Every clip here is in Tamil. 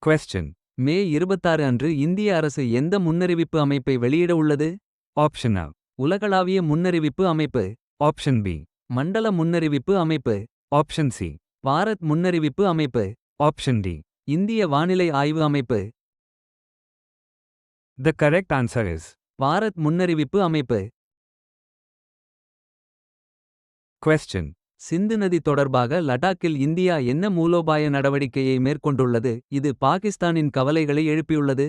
Question. மே 26 அன்று இந்திய அரசு எந்த முன்னறிவிப்பு அமைப்பை வெளியிட உள்ளது? Option A. உலகளாவிய முன்னறிவிப்பு அமைப்பு. Option B. மண்டல முன்னறிவிப்பு அமைப்பு. Option C. பாரத் முன்னறிவிப்பு அமைப்பு. Option D. இந்திய வானிலை ஆய்வு அமைப்பு. The correct answer is Bharat முன்னறிவிப்பு அமைப்பு. Question. சிந்து நதி தொடர்பாக லடாக்கில் இந்தியா என்ன மூலோபாய நடவடிக்கையை மேற்கொண்டுள்ளது? இது பாகிஸ்தானின் கவலைகளை எழுப்பியுள்ளது.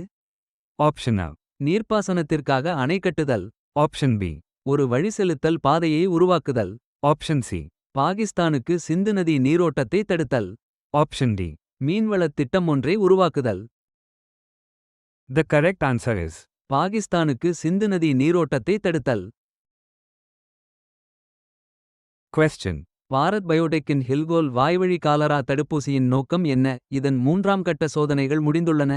Option A. நீர்ப்பாசனத்திற்காக அணை கட்டுதல். Option B. ஒரு வழிசெலுத்தல் பாதையை உருவாக்குதல். Option C. பாகிஸ்தானுக்கு சிந்து நதி நீரோட்டத்தை தடுத்தல். Option D. மீன்வளத் திட்டம் ஒன்றை உருவாக்குதல். The correct answer is பாகிஸ்தானுக்கு சிந்து நதி நீரோட்டத்தை தடுத்தல். Question. பாரத் பயோடெக்கின் ஹில்கோல் வாய்வழி காலரா தடுப்பூசியின் நோக்கம் என்ன? இதன் 3ஆம் கட்ட சோதனைகள் முடிந்துள்ளன.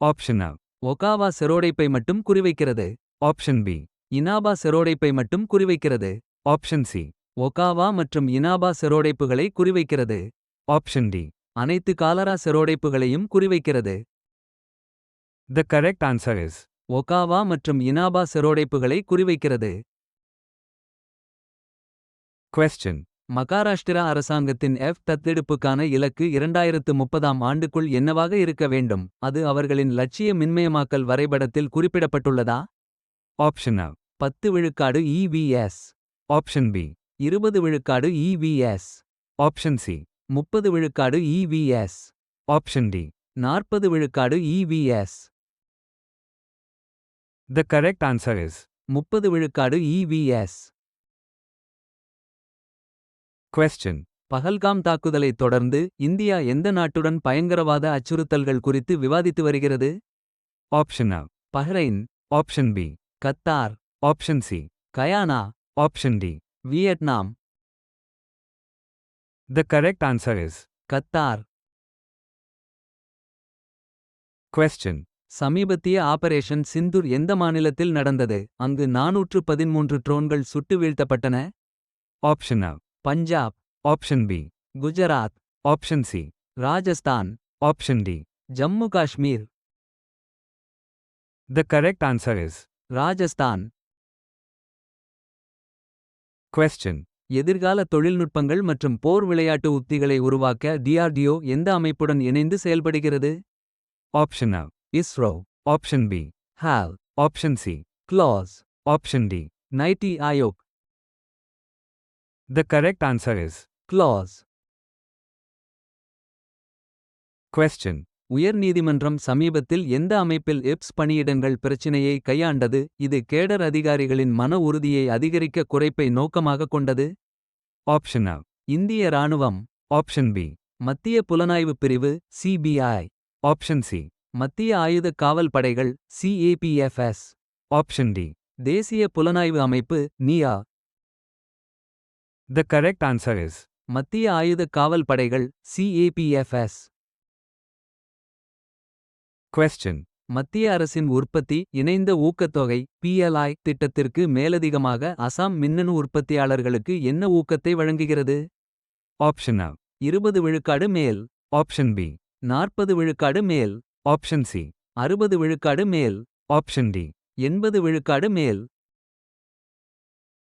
Option A. ஒகாவா செரோடைப்பை மட்டும் குறிவைக்கிறது. Option B. இனாபா செரோடைப்பை மட்டும் குறிவைக்கிறது. Option C. ஒகாவா மற்றும் இனாபா செரோடைப்புகளை குறிவைக்கிறது. Option D. அனைத்து காலரா செரோடைப்புகளையும் குறிவைக்கிறது. The correct answer is Ogawa மற்றும் இனாபா செரோடைப்புகளை குறிவைக்கிறது. Question. மகாராஷ்டிரா அரசாங்கத்தின் தத்தெடுப்புக்கான இலக்கு 2030ஆம் ஆண்டுக்குள் என்னவாக இருக்க வேண்டும்? அது அவர்களின் லட்சிய மின்மயமாக்கல் வரைபடத்தில் குறிப்பிடப்பட்டுள்ளதா? Option A. 10 விழுக்காடு EVS. Option B. 20 விழுக்காடு EVS. Option C. 30 விழுக்காடு EVS. Option D. 40 விழுக்காடு EVS. The correct answer is 30 விழுக்காடு EVS. Question. பஹல்காம் தாக்குதலைத் தொடர்ந்து இந்தியா எந்த நாட்டுடன் பயங்கரவாத அச்சுறுத்தல்கள் குறித்து விவாதித்து வருகிறது? Option A. Bahrain. Option B. Qatar. Option C. Guyana. Option D. Vietnam. The correct answer is Qatar. Question. சமீபத்திய ஆபரேஷன் சிந்தூர் எந்த மாநிலத்தில் நடந்தது? அங்கு 413 ட்ரோன்கள் சுட்டு வீழ்த்தப்பட்டன. Option A. Punjab. Option B. Gujarat. Option C. Rajasthan. Option D. Jammu Kashmir. The correct answer is Rajasthan. Question. எதிர்கால தொழில்நுட்பங்கள் மற்றும் போர் விளையாட்டு உத்திகளை உருவாக்க DRDO எந்த அமைப்புடன் இணைந்து செயல்படுகிறது? Option A. ISRO. Option B. HAL. Option C. க்ளாஸ். Option D. NITI Aayog. The correct answer is க்ளாஸ். Question. உயர்நீதிமன்றம் சமீபத்தில் எந்த அமைப்பில் பணியிடங்கள் பிரச்சினையை கையாண்டது? இது கேடர் அதிகாரிகளின் மன உறுதியை அதிகரிக்க குறைப்பை நோக்கமாக கொண்டது. Option A. இந்திய இராணுவம். Option B. மத்திய புலனாய்வுப் பிரிவு CBI. Option C. மத்திய ஆயுதக் காவல் படைகள் CAPFS. Option D. தேசிய புலனாய்வு அமைப்பு NIA. The correct answer is மத்திய ஆயுதக் காவல் படைகள் CAPFS. Question. மத்திய அரசின் உற்பத்தி இணைந்த ஊக்கத்தொகை PLI திட்டத்திற்கு மேலதிகமாக அசாம் மின்னணு உற்பத்தியாளர்களுக்கு என்ன ஊக்கத்தை வழங்குகிறது? Option A. 20 விழுக்காடு மேல். Option B. 40 விழுக்காடு மேல். Option C. 60 விழுக்காடு மேல். Option D. 80 விழுக்காடு மேல்.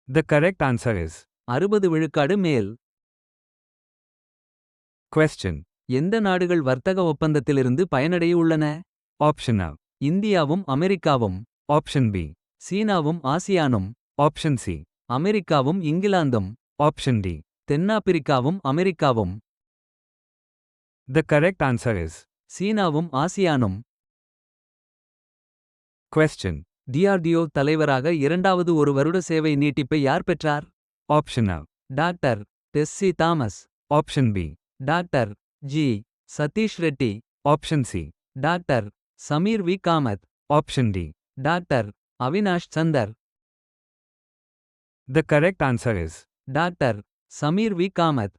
The correct answer is 60 விழுக்காடு மேல். Question. எந்த நாடுகள் வர்த்தக ஒப்பந்தத்திலிருந்து பயனடைய உள்ளன? Option A. இந்தியாவும் அமெரிக்காவும். Option B. சீனாவும் ஆசியானும். Option C. அமெரிக்காவும் இங்கிலாந்தும். Option D. தென்னாப்பிரிக்காவும் அமெரிக்காவும். The correct answer is சீனாவும் ஆசியானும். Question. DRDO தலைவராக இரண்டாவது ஒரு வருட சேவை நீட்டிப்பை யார் பெற்றார்? Option A. Doctor Tessy Thomas. Option B. Doctor G. Satish Reddy. Option C. Doctor Sameer V Kamat. Option D. Doctor Avinash Chander. The correct answer is doctor Sameer V Kamath.